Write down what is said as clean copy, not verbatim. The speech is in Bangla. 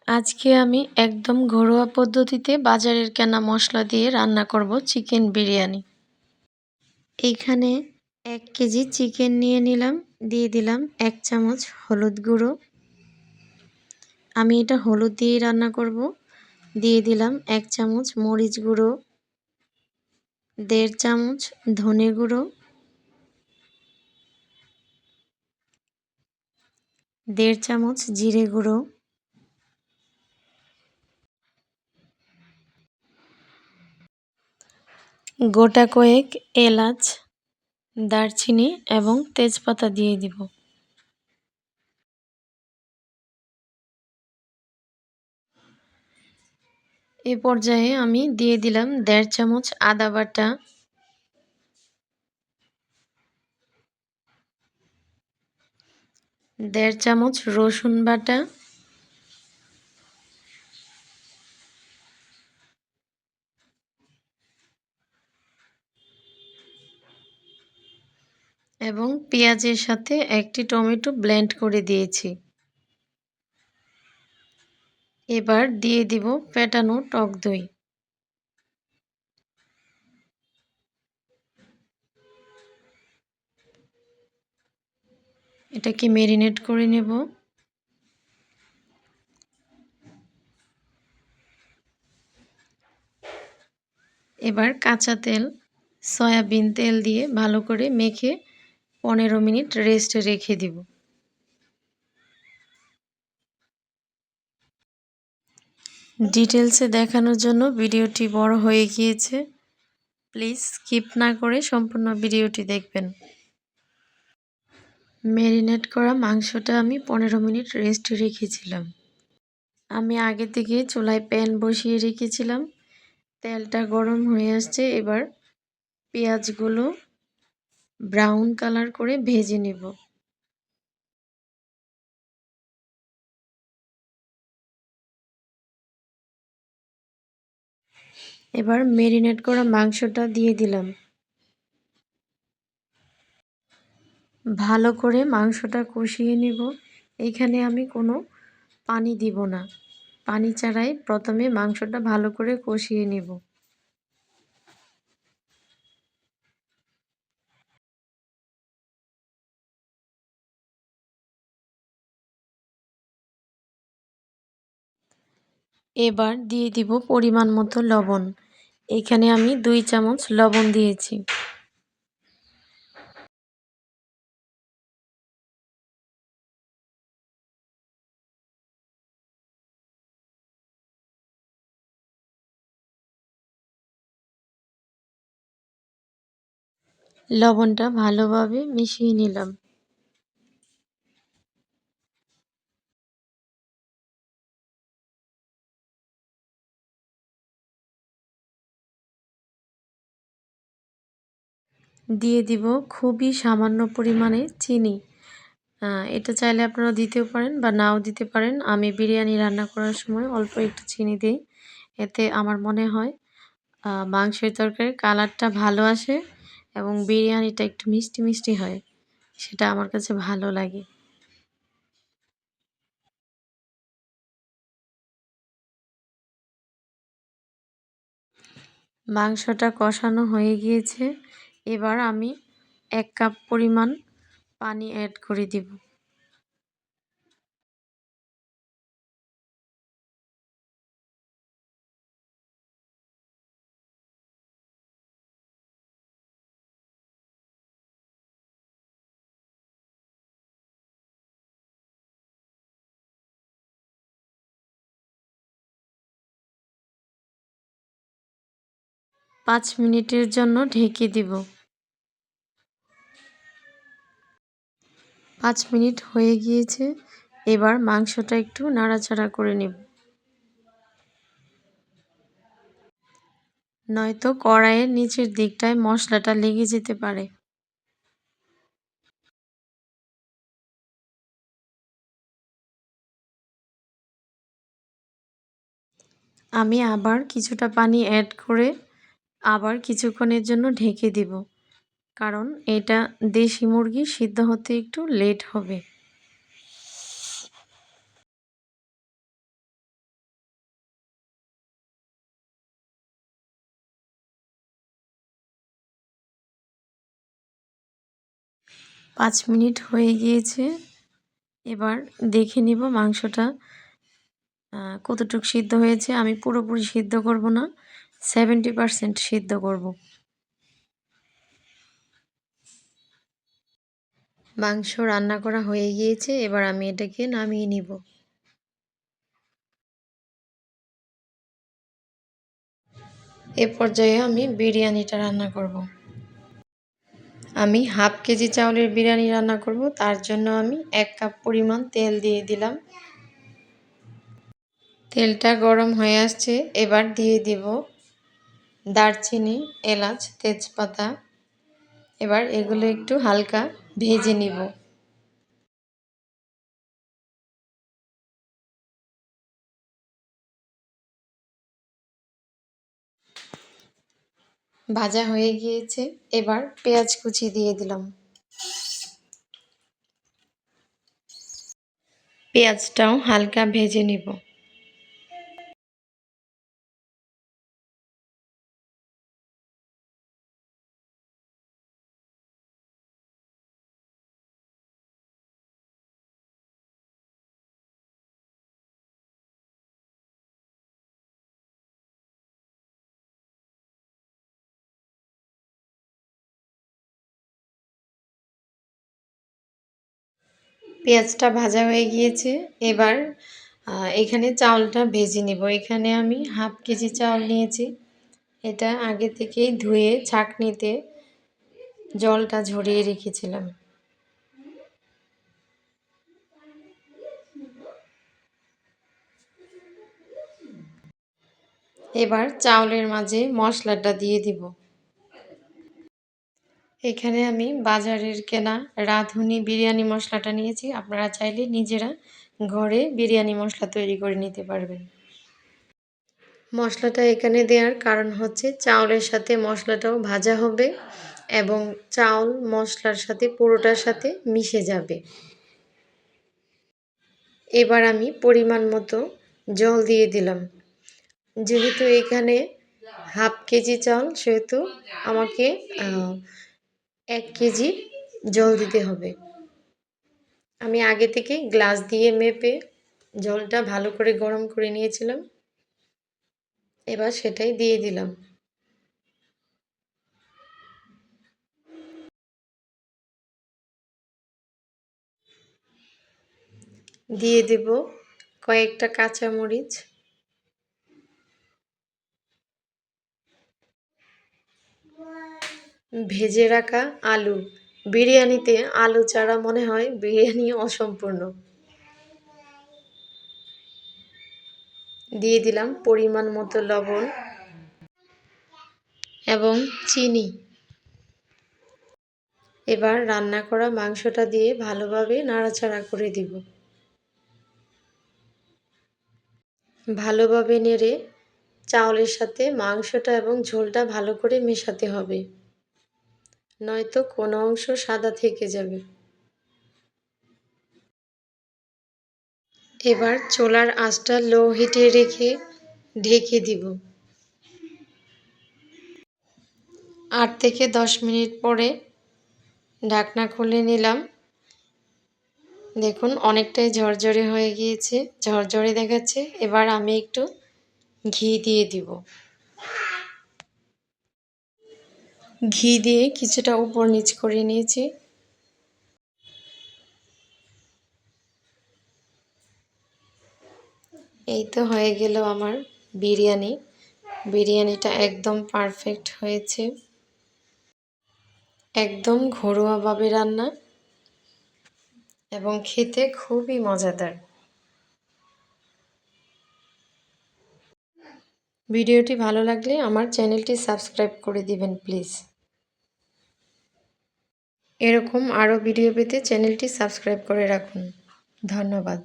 আজকে আমি একদম ঘরোয়া পদ্ধতিতে বাজারের কেনা মশলা দিয়ে রান্না করব চিকেন বিরিয়ানি। এইখানে ১ কেজি চিকেন নিয়ে নিলাম, দিয়ে দিলাম ১ চামচ হলুদ গুঁড়ো। আমি এটা হলুদ দিয়েই রান্না করব। দিয়ে দিলাম ১ চামচ মরিচ গুঁড়ো, ১.৫ চামচ ধনে গুঁড়ো, ১.৫ চামচ জিরে গুঁড়ো, গোটা কয়েক এলাচ, দারচিনি এবং তেজপাতা দিয়ে দিব। এ পর্যায়ে আমি দিয়ে দিলাম ১.৫ চামচ আদা বাটা, ১.৫ চামচ রসুন বাটা, এবং পেঁয়াজের সাথে একটি টমেটো ব্লেন্ড করে দিয়েছি। এবার দিয়ে দিব ফেটানো টক দই। এটাকে মেরিনেট করে নেব। এবার কাঁচা তেল, সয়াবিন তেল দিয়ে ভালো করে মেখে ১৫ মিনিট রেস্টে রেখে দিব। ডিটেলসে দেখানোর জন্য ভিডিওটি বড় হয়ে গিয়েছে। প্লিজ স্কিপ না করে সম্পূর্ণ ভিডিওটি দেখবেন। ম্যারিনেট করা মাংসটা আমি ১৫ মিনিট রেস্টে রেখেছিলাম। আমি আগে থেকে চুলায় প্যান বসিয়ে রেখেছিলাম। তেলটা গরম হয়ে আসছে। এবার পেঁয়াজগুলো ব্রাউন কালার করে ভেজে নেব। এবার ম্যারিনেট করা মাংসটা দিয়ে দিলাম। ভালো করে মাংসটা কষিয়ে নেব। এখানে আমি কোনো পানি দিব না। পানি ছাড়াই প্রথমে মাংসটা ভালো করে কষিয়ে নেব। এবার দিয়ে দিব পরিমাণ মতো লবণ। এখানে আমি ২ চামচ লবণ দিয়েছি। লবণটা ভালোভাবে মিশিয়ে নিলাম। দিয়ে দিব খুবই সামান্য পরিমাণে চিনি। এটা চাইলে আপনারা দিতেও পারেন বা নাও দিতে পারেন। আমি বিরিয়ানি রান্না করার সময় অল্প একটু চিনি দেই। এতে আমার মনে হয় মাংসের তরকারির কালারটা ভালো আসে এবং বিরিয়ানিটা একটু মিষ্টি, মিষ্টি হয়। সেটা আমার কাছে ভালো লাগে। মাংসটা কষানো হয়ে গিয়েছে। এবার আমি ১ কাপ পরিমাণ পানি এড করে দিব। পাঁচ মিনিটের জন্য ঢেকে দিব। ৫ মিনিট হয়ে গিয়েছে। এবার মাংসটা একটু নাড়াচাড়া করে নেব। নয়তো কড়াইয়ের নিচের দিকটায় মশলাটা লেগে যেতে পারে। আমি আবার কিছুটা পানি এড করে আবার কিছুক্ষণের জন্য ঢেকে দিব। কারণ এটা দেশি মুরগি সিদ্ধ হতে একটু লেট হবে। 5 মিনিট হয়ে গিয়েছে। এবার দেখে নিব মাংসটা কতটুকু সিদ্ধ হয়েছে। আমি পুরোপুরি সিদ্ধ করব না, 70% সিদ্ধ করব। মাংস রান্না করা হয়ে গিয়েছে, এবার আমি এটাকে নামিয়ে নিব। এ পর্যায়ে আমি বিরিয়ানিটা রান্না করব। আমি হাফ কেজি চাউলের বিরিয়ানি রান্না করব, তার জন্য আমি 1 কাপ পরিমাণ তেল দিয়ে দিলাম। তেলটা গরম হয়ে আসছে, এবার দিয়ে দিব দারচিনি, এলাচ, তেজপাতা। এবার এগুলো একটু হালকা ভেজে নিব। ভাজা হয়ে গিয়েছে, এবার পেঁয়াজ কুচি দিয়ে দিলাম। পেঁয়াজটাও হালকা ভেজে নিব। পেঁয়াজটা ভাজা হয়ে গিয়েছে, এবার এখানে চাউলটা ভেজে নিব। এখানে আমি হাফ কেজি চাউল নিয়েছি। এটা আগে থেকেই ধুয়ে ছাঁকনিতে জলটা ঝরিয়ে রেখেছিলাম। এবার চাউলের মাঝে মশলাটা দিয়ে দিব। এখানে আমি বাজারের কেনা রাঁধুনি বিরিয়ানি মশলাটা নিয়েছি। আপনারা চাইলে নিজেরা ঘরে বিরিয়ানি মশলা তৈরি করে নিতে পারবেন। মশলাটা এখানে দেওয়ার কারণ হচ্ছে চাউলের সাথে মশলাটাও ভাজা হবে এবং চাউল মশলার সাথে পুরোটার সাথে মিশে যাবে। এবার আমি পরিমাণ মতো জল দিয়ে দিলাম। যেহেতু এখানে হাফ কেজি চাল, সেহেতু আমাকে 1 কেজি জল দিতে হবে। আমি আগে থেকে গ্লাস দিয়ে মেপে জলটা ভালো করে গরম করে নিয়েছিলাম। এবার সেটাই দিয়ে দিলাম। দিয়ে দেব কয়েকটা কাঁচামরিচ, ভেজে রাখা আলু। বিরিয়ানিতে আলু ছাড়া মনে হয় বিরিয়ানি অসম্পূর্ণ। দিয়ে দিলাম পরিমাণ মতো লবণ এবং চিনি। এবার রান্না করা মাংসটা দিয়ে ভালোভাবে নাড়াচাড়া করে দিব। ভালোভাবে নেড়ে চাউলের সাথে মাংসটা এবং ঝোলটা ভালো করে মেশাতে হবে, নয়তো কোনো অংশ সাদা থেকে যাবে। এবার চুলার আঁচটা লো হিটে রেখে ঢেকে দিব। 8 থেকে 10 মিনিট পরে ঢাকনা খুলে নিলাম। দেখুন অনেকটাই ঝরঝরে হয়ে গিয়েছে, ঝরঝরে দেখাচ্ছে। এবার আমি একটু ঘি দিয়ে দিব। ঘি দিয়ে কিছুটা উপর নিচ করে নিয়েছি। এই তো হয়ে গেল আমার বিরিয়ানি। বিরিয়ানিটা একদম পারফেক্ট হয়েছে, একদম ঘরোয়াভাবে রান্না এবং খেতে খুবই মজাদার। ভিডিওটি ভালো লাগলে আমার চ্যানেলটি সাবস্ক্রাইব করে দিবেন প্লিজ। এরকম আরও ভিডিও পেতে চ্যানেলটি সাবস্ক্রাইব করে রাখুন। ধন্যবাদ।